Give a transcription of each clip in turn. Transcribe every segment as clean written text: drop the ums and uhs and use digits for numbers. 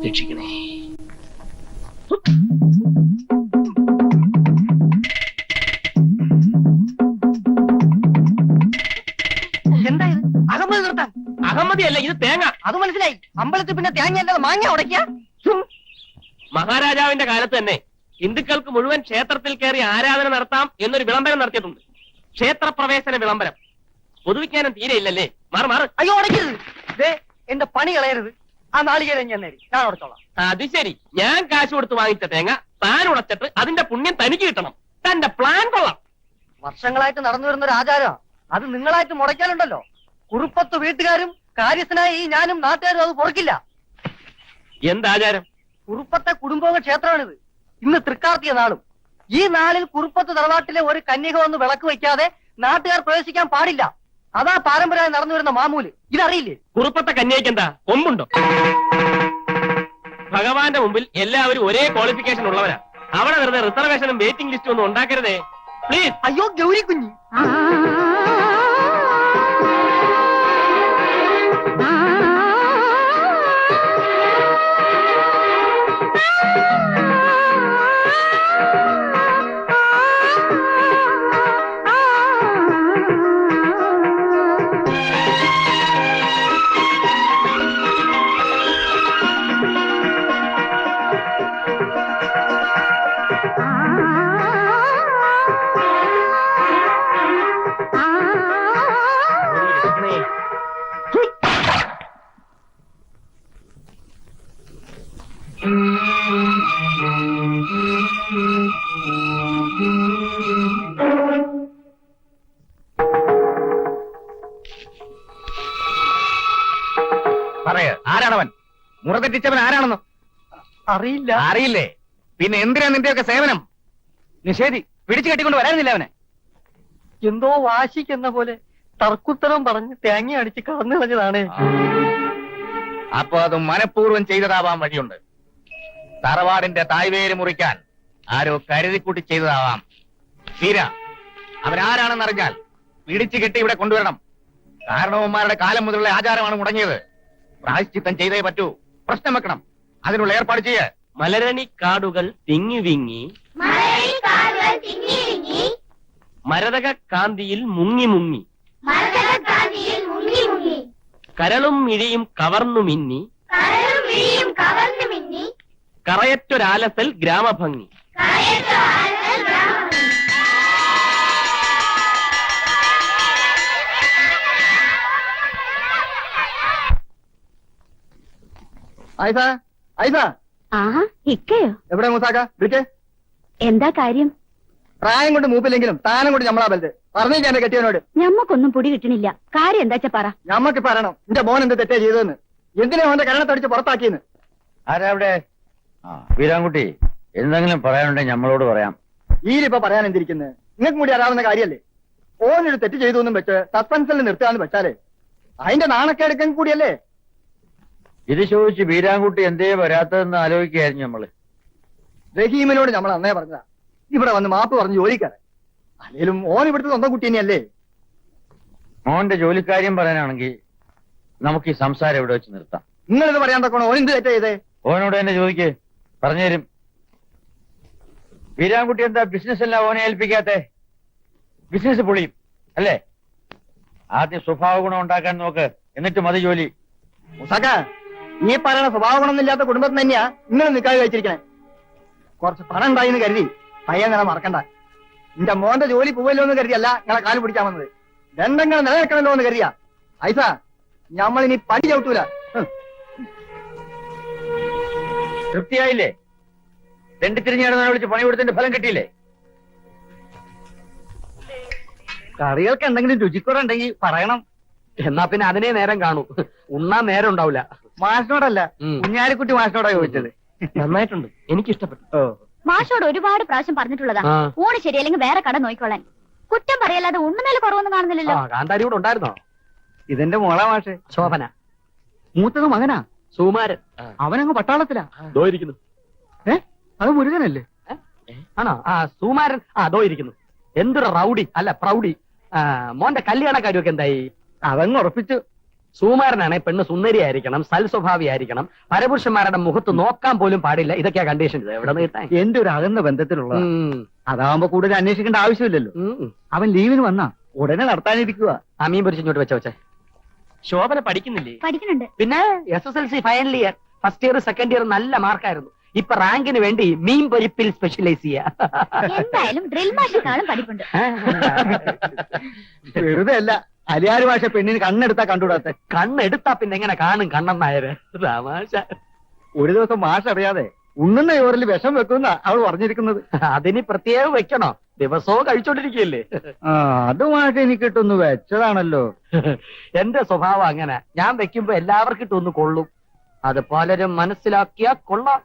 രക്ഷിക്കണേ. എന്തായത്? അഹമ്മദ് നിർത്താൻ. അഹമ്മദി അല്ല, ഇത് തേങ്ങ. അത് മനസ്സിലായി. അമ്പലത്തിൽ പിന്നെ തേങ്ങ അല്ലാതെ മാങ്ങ ഉടയ്ക്ക. മഹാരാജാവിന്റെ കാലത്ത് തന്നെ ഹിന്ദുക്കൾക്ക് മുഴുവൻ ക്ഷേത്രത്തിൽ കയറി ആരാധന നടത്താം എന്നൊരു വിളംബരം നടത്തിയിട്ടുണ്ട്. ക്ഷേത്രപ്രവേശന വിളംബരം. പൊതുവിജ്ഞാനം തീരെ ഇല്ലല്ലേ? മാറ് മാറ്. അയ്യോ ഉടയ്ക്കരുത്. എന്റെ പണി കളയരുത്. ആ നാളികേരം ഞാൻ ഉടച്ചോളാം. അത് ശരി, ഞാൻ കാശ് കൊടുത്ത് വാങ്ങിച്ച തേങ്ങ താൻ ഉടച്ചിട്ട് അതിന്റെ പുണ്യം തനിക്ക് കിട്ടണം. തന്റെ പ്ലാൻ കൊള്ളാം. വർഷങ്ങളായിട്ട് നടന്നു വരുന്ന ഒരു ആചാരം. അത് നിങ്ങളായിട്ട് മുടക്കാനുണ്ടല്ലോ. കുറുപ്പത്ത് വീട്ടുകാരും കാര്യസ്ഥനായ ഈ ഞാനും നാട്ടുകാരും അത് പൊറുക്കില്ല. എന്താചാരം? കുറുപ്പത്തെ കുടുംബോംഗ ക്ഷേത്രമാണിത്. ഇന്ന് തൃക്കാർത്തിക നാളും. ഈ നാളിൽ കുറുപ്പത്ത് തറവാട്ടിലെ ഒരു കന്യക വന്ന് വിളക്ക് വയ്ക്കാതെ നാട്ടുകാർ പ്രവേശിക്കാൻ പാടില്ല. അതാ പാരമ്പര്യമായി നടന്നു വരുന്ന മാമൂല്. ഇതറിയില്ലേ? കുറുപ്പത്തെ കന്യയ്ക്ക് എന്താ കൊമ്പുണ്ടോ? ഭഗവാന്റെ മുമ്പിൽ എല്ലാവരും ഒരേ ക്വാളിഫിക്കേഷൻ ഉള്ളവരാ. അവിടെ വെറുതെ റിസർവേഷനും വെയിറ്റിംഗ് ലിസ്റ്റും ഒന്നും ഉണ്ടാക്കരുതേ പ്ലീസ്. അയ്യോ ഗൗരി കുഞ്ഞി, ആരാണവൻ? മുറ തെറ്റിച്ചവൻ ആരാണെന്ന് അറിയില്ല. അറിയില്ലേ? പിന്നെ എന്തിനാ നിന്റെയൊക്കെ സേവനം? നിഷേധി, പിടിച്ചു കെട്ടിക്കൊണ്ട് വരാനില്ല അവനെ. എന്തോ വാശിക്കെന്ന പോലെ തർക്കുത്തരം പറഞ്ഞ് തേങ്ങ അടിച്ച് കടന്നു കളഞ്ഞതാണ്. അപ്പൊ അത് മനഃപൂർവ്വം ചെയ്തതാവാൻ വഴിയുണ്ട്. തറവാടിന്റെ തായ്വേര് മുറിക്കാൻ ആരോ കരുതിക്കൂട്ടി ചെയ്തതാവാം. തീര അവനാരാണെന്നറിഞ്ഞാൽ പിടിച്ചു കെട്ടി ഇവിടെ കൊണ്ടുവരണം. കാരണവന്മാരുടെ കാലം മുതലുള്ള ആചാരമാണ് മുടങ്ങിയത്. പ്രായശ്ചിത്തം ചെയ്തേ പറ്റൂ. പ്രശ്നം വെക്കണം. അതിനുള്ള ഏർപ്പാട് ചെയ്യ. മലരണി കാടുകൾ തിങ്ങി വിങ്ങി, മരതക കാന്തിയിൽ മുങ്ങി മുങ്ങി, കരളും മിഴിയും കവർന്നു മിന്നി, കറയറ്റൊരാലസൽ ഗ്രാമഭംഗി. എവിടെ മൂസാക്ക? വിളിക്കേ. എന്താ കാര്യം? പ്രായം കൊണ്ട് മൂപ്പില്ലെങ്കിലും താനം കൊണ്ട് ഞമ്മളാ ബലത്. പറഞ്ഞേക്ക് എന്റെ കെട്ടിയവനോട്. ഞമ്മക്കൊന്നും പൊടി കിട്ടണില്ല. കാര്യം എന്താച്ചാ പറ. ഞമ്മക്ക് പറയണം എന്റെ മോൻ എന്ത് തെറ്റേ ചെയ്തതെന്ന്. എന്തിനാ അവന്റെ കരണത്തടിച്ച് പുറത്താക്കിയെന്ന്. ആരാവിടെ? വീരാൻകുട്ടി, എന്തെങ്കിലും പറയാനുണ്ടെങ്കിൽ ഞമ്മളോട് പറയാം. ഈലിപ്പോ പറയാൻ എന്തിരിക്കുന്നത്? നിങ്ങൾക്കും കൂടി അറിയാവുന്ന കാര്യല്ലേ. ഓനൊരു തെറ്റ് ചെയ്തു എന്നും വെച്ച് സസ്പെൻസിൽ നിർത്താന്ന് വെച്ചാലേ അതിന്റെ നാണക്കേടുക്കാൻ കൂടിയല്ലേ. ഇത് ചോദിച്ച് വീരാൻകുട്ടി എന്തേ വരാത്തതെന്ന് ആലോചിക്കായിരുന്നു ഞമ്മള്. റഹീമിനോട് നമ്മൾ അന്നേ പറഞ്ഞതാ ഇവിടെ വന്ന് മാപ്പ് പറഞ്ഞ് ജോലിക്കാരൻ. അല്ലേലും ഓൻ ഇവിടുത്തെ സ്വന്തം കുട്ടി തന്നെയല്ലേ. മോന്റെ ജോലിക്കാര്യം പറയാനാണെങ്കിൽ നമുക്ക് ഈ സംസാരം ഇവിടെ വെച്ച് നിർത്താം. നിങ്ങളിത് പറയാൻ തക്കണോ? ഓൻ എന്ത് തെറ്റാ ചെയ്തേ? ഓനോട് തന്നെ ചോദിക്ക്, പറഞ്ഞുതരും. വീരാൻകുട്ടി എന്താ ബിസിനസ് എല്ലാം ഓനെ ഏൽപ്പിക്കാത്തെ? ബിസിനസ് പൊളിയും അല്ലേ? ആദ്യം സ്വഭാവ ഗുണം ഉണ്ടാക്കാൻ നോക്ക്, എന്നിട്ട് മതി ജോലി. മുസാക്ക, ഈ പറയണ സ്വഭാവ ഗുണമൊന്നുമില്ലാത്ത കുടുംബത്തിന് തന്നെയാ നിങ്ങൾ നിൽക്കാതെ കഴിച്ചിരിക്കണേ. കുറച്ച് പണം ഉണ്ടായിന്ന് കരുതി പയ്യൻ നിങ്ങളെ മറക്കണ്ട. എന്റെ മോന്റെ ജോലി പോവല്ലോ എന്ന് കരുതിയല്ല നിങ്ങളെ കാല് പിടിക്കാൻ വന്നത്. ബന്ധങ്ങൾ നിലനിൽക്കണല്ലോ എന്ന് കരുതിയാ. ഐസ, ഞമ്മളിനി പടി ചവിട്ടൂല. തൃപ്തിയായില്ലേ? തെണ്ടിത്തിരിഞ്ഞാടുന്ന വിളിച്ച് പണി കൊടുത്തതിന്റെ ഫലം കിട്ടിയില്ലേ? കറികൾക്ക് എന്തെങ്കിലും രുചിക്കുറയുണ്ടെങ്കിൽ പറയണം. എന്നാ പിന്നെ അതിനെ നേരം കാണൂ. ഉണ്ണാൻ നേരം ഉണ്ടാവില്ല. മാഷിനോടല്ല, കുഞ്ഞാലിക്കുട്ടി മാഷിനോടാ ചോദിച്ചത്. നന്നായിട്ടുണ്ട്, എനിക്കിഷ്ടപ്പെട്ടു. മാഷോട് ഒരുപാട് പ്രാവശ്യം പറഞ്ഞിട്ടുള്ളതാ ഊണ് ശരിയല്ലെങ്കിൽ വേറെ കട നോക്കിക്കോളാൻ. കുറ്റം പറയല്ലാതെ ഉണ്ണുമേലെ കുറവൊന്നും കാണുന്നില്ലല്ലോ. കാന്താരി കൂടെ ഉണ്ടായിരുന്നോ? ഇതെന്റെ മോളാ മാഷെ, ശോഭന. മൂത്തത് മകനാ സുമാരൻ. അവനങ്ങ് പട്ടാളത്തിലാ. ഇരിക്കുന്നു. അത് മുരുകനല്ലേ? ആണോ? സുമാരൻ അതോ ഇരിക്കുന്നു. എന്തൊരു റൗഡി അല്ല പ്രൗഡി. മോന്റെ കല്യാണ കാര്യമൊക്കെ എന്തായി? അതങ്ങ് ഉറപ്പിച്ചു. സുകുമാരനാണെ പെണ്ണ് സുന്ദരിയായിരിക്കണം, സൽസ്വഭാവിയായിരിക്കണം, പരപുരുഷന്മാരുടെ മുഖത്ത് നോക്കാൻ പോലും പാടില്ല. ഇതൊക്കെയാ കണ്ടീഷൻ. എവിടെ നിന്ന് കിട്ടാൻ? എന്റെ ഒരു അകന്ന ബന്ധത്തിലുള്ള അതാവുമ്പോ കൂടുതൽ അന്വേഷിക്കേണ്ട ആവശ്യമില്ലല്ലോ. അവൻ ലീവിന് വന്നാ ഉടനെ നടത്താനിരിക്കുക. ആ മീൻ പൊരിച്ചിങ്ങോട്ട് വെച്ച ശോഭന പഠിക്കുന്നില്ലേ? പഠിക്കുന്നുണ്ട്. പിന്നെ SSLC final year, first year, second year നല്ല മാർക്കായിരുന്നു. ഇപ്പൊ റാങ്കിന് വേണ്ടി മീൻ പൊരിപ്പിൽ സ്പെഷ്യലൈസ് ചെയ്യാ. എന്തായാലും ഡ്രിൽ മാഷിനെക്കാളും പഠിപ്പുണ്ട്. വെറുതെ അല്ല, അലിയാര് ഭാഷ പെണ്ണിന് കണ്ണെടുത്താ കണ്ടുകൂടാത്ത. കണ്ണെടുത്താ പിന്നെ എങ്ങനെ കാണും കണ്ണൻ നായര്? തമാശ. ഒരു ദിവസം മാഷ് അറിയാതെ ഉണ്ണുന്ന ചോറിൽ വിഷം വെക്കുന്ന അവൾ പറഞ്ഞിരിക്കുന്നത്. അതിന് പ്രത്യേകം വെക്കണോ? ദിവസവും കഴിച്ചോണ്ടിരിക്കുകയല്ലേ. അത് മാഷ് എനിക്കിട്ടൊന്ന് വെച്ചതാണല്ലോ. എന്റെ സ്വഭാവം അങ്ങനെ. ഞാൻ വെക്കുമ്പോ എല്ലാവർക്കും ഇട്ടൊന്ന് കൊള്ളും. അത് പലരും മനസ്സിലാക്കിയാ കൊള്ളാം.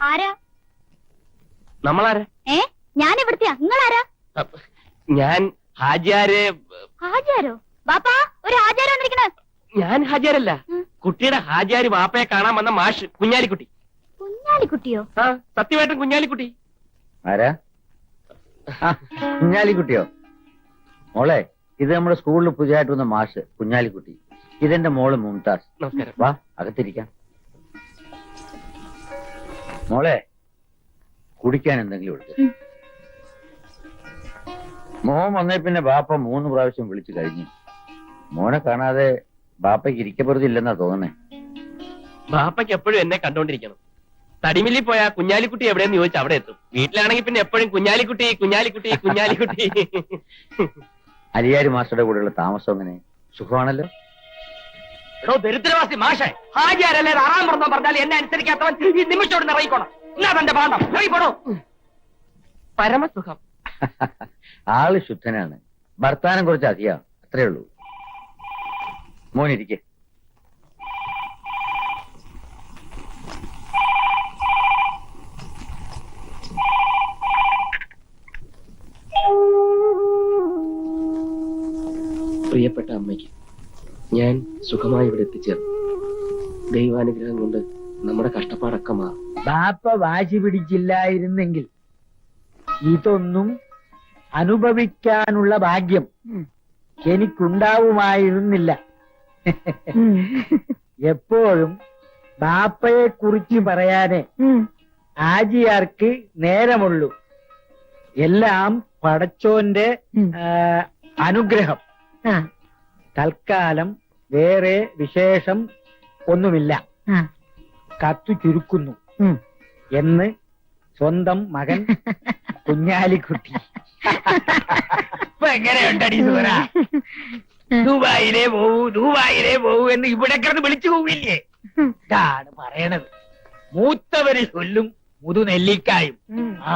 ആരാ? നമ്മളാരാ? ഞാൻ എവിടത്തെയാ? നിങ്ങളാരാ? ഞാൻ ഹാജിയാര്. ഹാജാരോ? ബാപ്പാ, ഒരു ഹാജാരോ വന്നിരിക്കണേ. ഞാൻ ഹാജിയാരല്ല, കുട്ടിയുടെ ഹാജിയാര് വാപ്പയെ കാണാൻ വന്ന മാഷ് കുഞ്ഞാലിക്കുട്ടി. കുഞ്ഞാലിക്കുട്ടിയോ? ആ, സത്യമായിട്ടും കുഞ്ഞാലിക്കുട്ടി. ആരാ? കുഞ്ഞാലിക്കുട്ടിയോ? മോളെ, ഇത് നമ്മുടെ സ്കൂളിൽ പുതിയതായിട്ട് വന്ന മാഷ് കുഞ്ഞാലിക്കുട്ടി. ഇതെന്റെ മോള് മുംതാസ്. നമസ്കാരം. വാ, അകത്തിരിക്കാം. മോളെ, കുടിക്കാൻ എന്തെങ്കിലും എടുത്ത്. മോൻ വന്നേ പിന്നെ ബാപ്പ 3 പ്രാവശ്യം വിളിച്ചു കഴിഞ്ഞു. മോനെ കാണാതെ ബാപ്പയ്ക്ക് ഇരിക്കപ്പുറത്ത് ഇല്ലെന്നാ തോന്നണേ. ബാപ്പയ്ക്ക് എപ്പോഴും എന്നെ കണ്ടോണ്ടിരിക്കണം. തടിമില്ലി പോയാ കുഞ്ഞാലിക്കുട്ടി എവിടെയെന്ന് ചോദിച്ചാൽ അവിടെ എത്തും. വീട്ടിലാണെങ്കിൽ പിന്നെ എപ്പോഴും കുഞ്ഞാലിക്കുട്ടി കുഞ്ഞാലിക്കുട്ടി കുഞ്ഞാലിക്കുട്ടി. അലിയാരി മാസ്റ്ററുടെ കൂടെയുള്ള താമസം എങ്ങനെ? സുഖമാണല്ലോ? എടോ ദരിദ്രവാസി മാഷേ, ഹാജിയാരല്ലേ ആറാം പുറത്തോ പറഞ്ഞാൽ എന്നെ അനുസരിക്കാത്തവൻ ഈ നിമിഷോട് ഇറങ്ങിക്കോണം. എന്നാ തന്റെ പാഠം ഇറങ്ങിപ്പോടോ. പരമസുഖം. ആള് ശുദ്ധനാണ്, ഭർത്താനം കുറച്ച് അധികം, അത്രേ ഉള്ളൂ. മോനിരിക്കെ. പ്രിയപ്പെട്ട അമ്മയ്ക്ക് ഞാൻ സുഖമായി ഇവിടെ എത്തിച്ചേർന്നു. ദൈവാനുഗ്രഹം കൊണ്ട് നമ്മുടെ കഷ്ടപ്പാടൊക്കെ മാറും. ബാപ്പ വാശി പിടിച്ചില്ലായിരുന്നെങ്കിൽ ഇതൊന്നും അനുഭവിക്കാനുള്ള ഭാഗ്യം എനിക്കുണ്ടാവുമായിരുന്നില്ല. എപ്പോഴും ബാപ്പയെ കുറിച്ച് പറയാനേ ആജിയാർക്ക് നേരമുള്ളൂ. എല്ലാം പടച്ചോന്റെ അനുഗ്രഹം. തൽക്കാലം വേറെ വിശേഷം ഒന്നുമില്ല. കത്തു ചുരുക്കുന്നു എന്ന് സ്വന്തം മകൻ കുഞ്ഞാലിക്കുട്ടി. ഇപ്പൊ എങ്ങനെയുണ്ടടി സൂര? ദുബായിലേ പോവൂ എന്ന് ഇവിടെ കിടന്ന് വിളിച്ചു പോവില്ലേ? ഇതാണ് പറയണത്. മൂത്തവര് ചൊല്ലും മുതുനെല്ലിക്കായും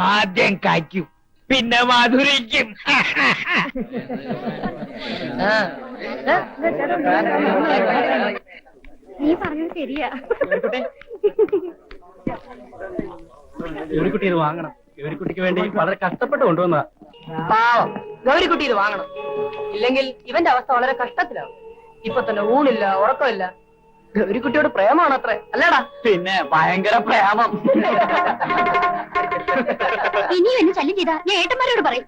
ആദ്യം കായ്ക്കും, പിന്നെ മധുരയ്ക്കും. നീ പറഞ്ഞത് ശരിയാ. ഗൗരിക്കുട്ടി ഇത് വാങ്ങണം. ഗൗരിക്കുട്ടിക്ക് വേണ്ടി വളരെ കഷ്ടപ്പെട്ട് കൊണ്ടുവന്നതാ. പാവം ഗൗരിക്കുട്ടി ഇത് വാങ്ങണം, ഇല്ലെങ്കിൽ ഇവന്റെ അവസ്ഥ വളരെ കഷ്ടത്തിലാവും. ഇപ്പൊ തന്നെ ഊണില്ല, ഉറക്കമില്ല. ഗൗരിക്കുട്ടിയോട് പ്രേമാണ് അത്രേ, അല്ലേടാ? പിന്നെ ഭയങ്കര പ്രേമം. ഇനിയും എന്നെ ശല്യം ചെയ്താ ഞാൻ ഏട്ടന്മാരോട് പറയും.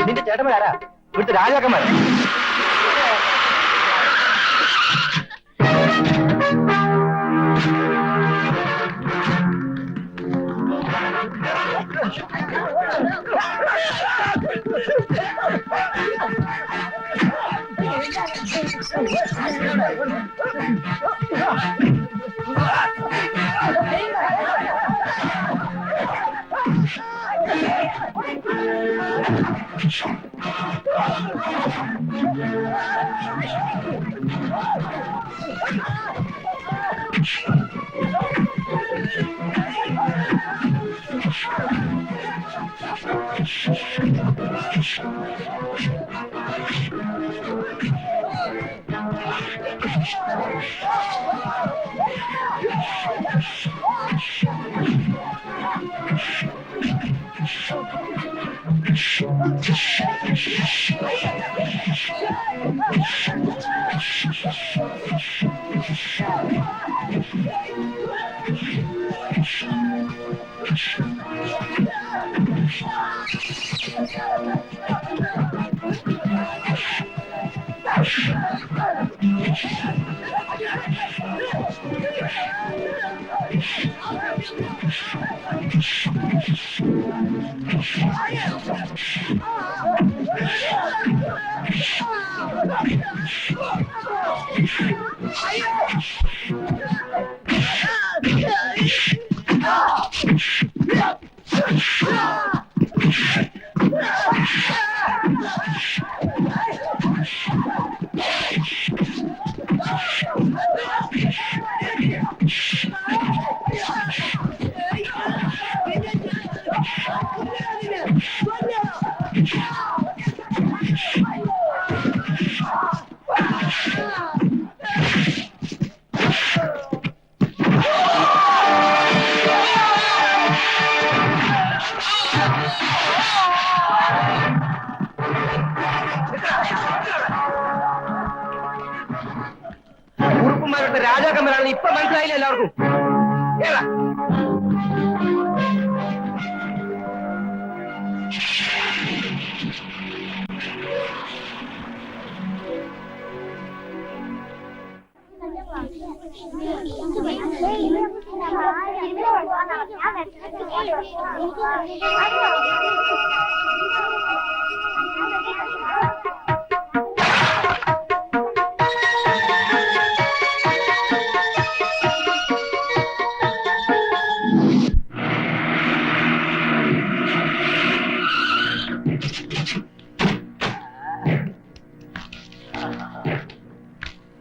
നിന്റെ ചേട്ടന്മാരാ? ഇവിടുത്തെ രാജാക്കന്മാരാ? Thank you. ഉറുപ്പന്മാരുടെ രാജാക്കന്മാരാണെന്ന് ഇപ്പൊ മനസ്സിലായില്ല എല്ലാവർക്കും. ഏതാ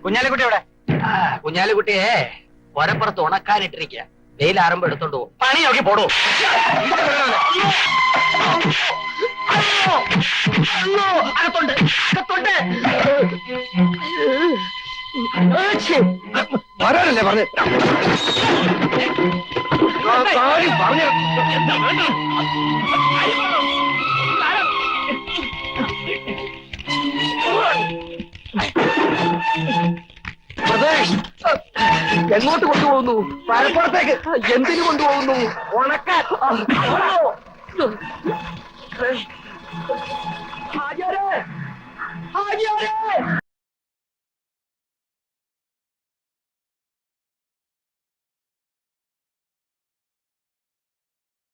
കുഞ്ഞാലിക്കുട്ടി എവിടെ? കുഞ്ഞാലിക്കുട്ടിയെ ഒരപ്പുറത്ത് ഉണക്കാനിട്ടിരിക്കുക. വെയിലാറുമ്പോ എടുത്തോണ്ട് പോകും. പണി നോക്കി പോടൂ. അകത്തോണ്ട് അകത്തോണ്ട് വരാനല്ലേ പറഞ്ഞു. എങ്ങോട്ട് കൊണ്ടുപോകുന്നു? മലപ്പുറത്തേക്ക്. എന്തിനു കൊണ്ടുപോകുന്നു? ഉണക്കാൻ. ഹാജിയാരെ, ഹാജിയാരെ.